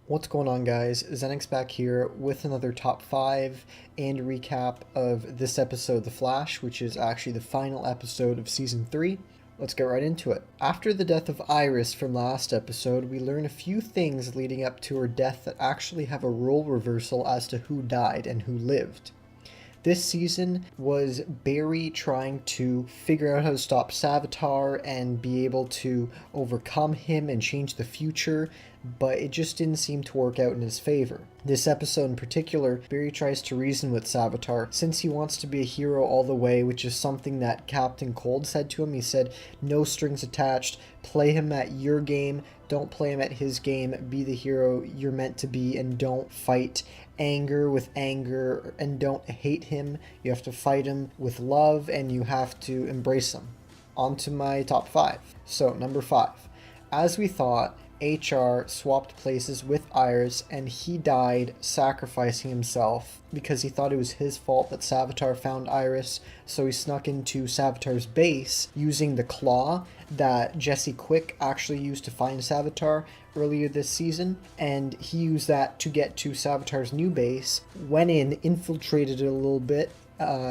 What's going on, guys? Zenix back here with another top 5 and recap of this episode, The Flash, which is actually the final episode of Season 3. Let's get right into it. After the death of Iris from last episode, we learn a few things leading up to her death that actually have a role reversal as to who died and who lived. This season was Barry trying to figure out how to stop Savitar and be able to overcome him and change the future, but it just didn't seem to work out in his favor. This episode in particular, Barry tries to reason with Savitar since he wants to be a hero all the way, which is something that Captain Cold said to him. He said, no strings attached, play him at your game, don't play him at his game, be the hero you're meant to be, and don't fight anger with anger, and don't hate him. You have to fight him with love, and you have to embrace him. On to my top 5. So, number 5. As we thought, HR swapped places with Iris, and he died sacrificing himself because he thought it was his fault that Savitar found Iris, so he snuck into Savitar's base using the claw that Jesse Quick actually used to find Savitar earlier this season, and he used that to get to Savitar's new base, went in, infiltrated it a little bit,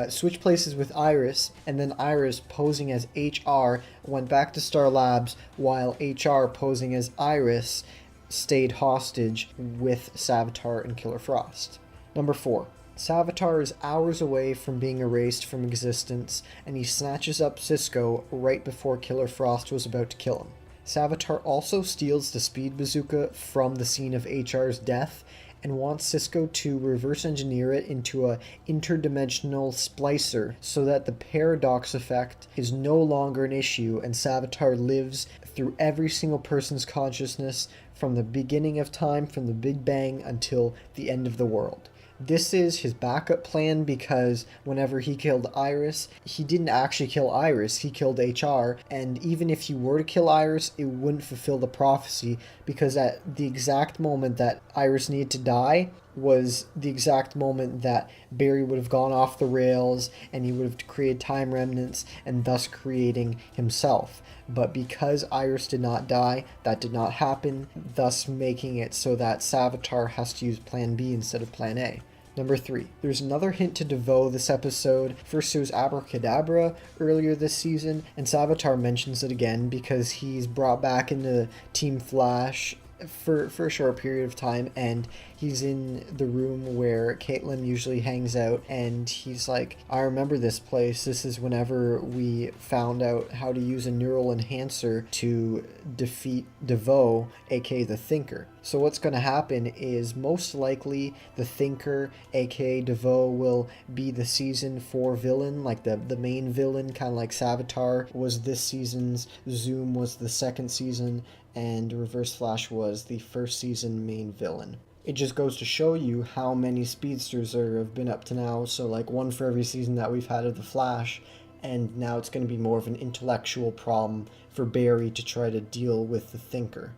switched places with Iris, and then Iris, posing as HR, went back to Star Labs while HR, posing as Iris, stayed hostage with Savitar and Killer Frost. Number 4. Savitar is hours away from being erased from existence, and he snatches up Cisco right before Killer Frost was about to kill him. Savitar also steals the speed bazooka from the scene of HR's death and wants Cisco to reverse engineer it into a interdimensional splicer so that the paradox effect is no longer an issue and Savitar lives through every single person's consciousness from the beginning of time, from the Big Bang until the end of the world. This is his backup plan because whenever he killed Iris, he didn't actually kill Iris, he killed HR, and even if he were to kill Iris, it wouldn't fulfill the prophecy because at the exact moment that Iris needed to die was the exact moment that Barry would have gone off the rails and he would have created time remnants and thus creating himself. But because Iris did not die, that did not happen, thus making it so that Savitar has to use Plan B instead of Plan A. Number 3. There's another hint to DeVoe this episode. First it was Abracadabra earlier this season, and Savitar mentions it again because he's brought back into Team Flash for a short period of time, and he's in the room where Caitlin usually hangs out, and he's like, I remember this place. This is whenever we found out how to use a neural enhancer to defeat DeVoe, aka the Thinker. So what's going to happen is most likely the Thinker, aka DeVoe, will be the season 4 villain, like the main villain, kind of like Savitar was this season's, Zoom was the second season, and Reverse Flash was the first season main villain. It just goes to show you how many speedsters there have been up to now, so like one for every season that we've had of The Flash, and now it's going to be more of an intellectual problem for Barry to try to deal with the Thinker.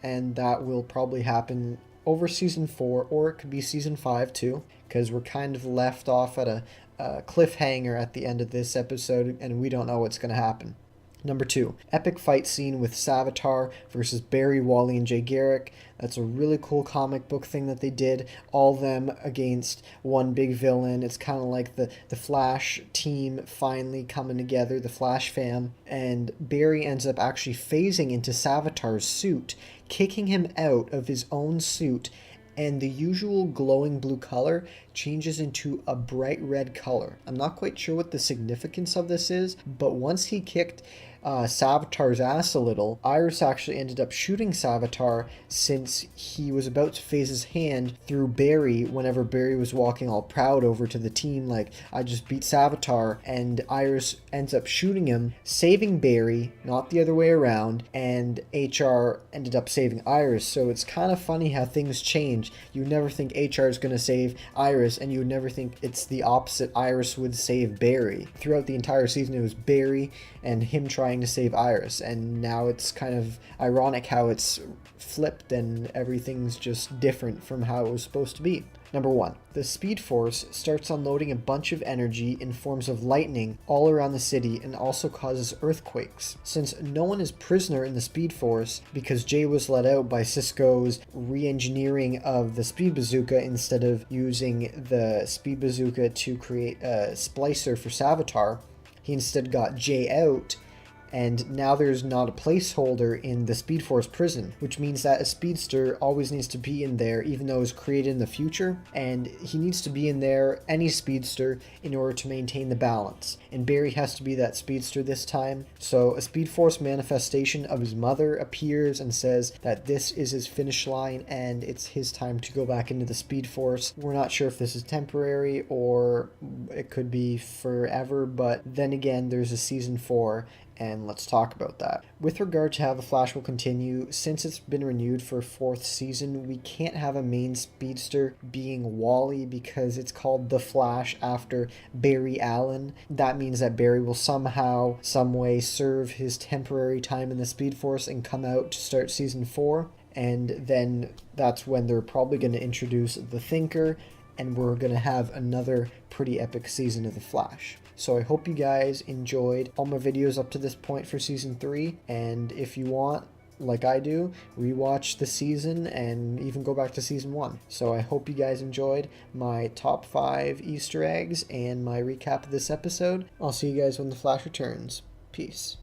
And that will probably happen over season 4, or it could be season 5 too, because we're kind of left off at a cliffhanger at the end of this episode, and we don't know what's going to happen. Number 2, epic fight scene with Savitar versus Barry, Wally, and Jay Garrick. That's a really cool comic book thing that they did. All of them against one big villain. It's kind of like the Flash team finally coming together, the Flash fam. And Barry ends up actually phasing into Savitar's suit, kicking him out of his own suit, and the usual glowing blue color changes into a bright red color. I'm not quite sure what the significance of this is, but once he kicked Savitar's ass a little, Iris actually ended up shooting Savitar since he was about to phase his hand through Barry whenever Barry was walking all proud over to the team like, I just beat Savitar, and Iris ends up shooting him, saving Barry, not the other way around, and HR ended up saving Iris. So it's kind of funny how things change. You would never think HR is going to save Iris, and you would never think it's the opposite, Iris would save Barry. Throughout the entire season it was Barry and him trying trying to save Iris, and now it's kind of ironic how it's flipped and everything's just different from how it was supposed to be. Number 1. The Speed Force starts unloading a bunch of energy in forms of lightning all around the city and also causes earthquakes. Since no one is prisoner in the Speed Force because Jay was let out by Cisco's re-engineering of the Speed Bazooka instead of using the Speed Bazooka to create a splicer for Savitar, he instead got Jay out, and now there's not a placeholder in the Speed Force prison, which means that a speedster always needs to be in there even though it was created in the future, and he needs to be in there, any speedster, in order to maintain the balance. And Barry has to be that speedster this time, so a Speed Force manifestation of his mother appears and says that this is his finish line and it's his time to go back into the Speed Force. We're not sure if this is temporary or it could be forever, but then again, there's a season 4, and let's talk about that. With regard to how The Flash will continue, since it's been renewed for a 4th season, we can't have a main speedster being Wally because it's called The Flash after Barry Allen. That means that Barry will somehow, some way serve his temporary time in the Speed Force and come out to start season 4. And then that's when they're probably going to introduce the Thinker, and we're going to have another pretty epic season of The Flash. So I hope you guys enjoyed all my videos up to this point for season 3, and if you want, like I do, rewatch the season and even go back to season 1. So I hope you guys enjoyed my top 5 Easter eggs and my recap of this episode. I'll see you guys when The Flash returns. Peace.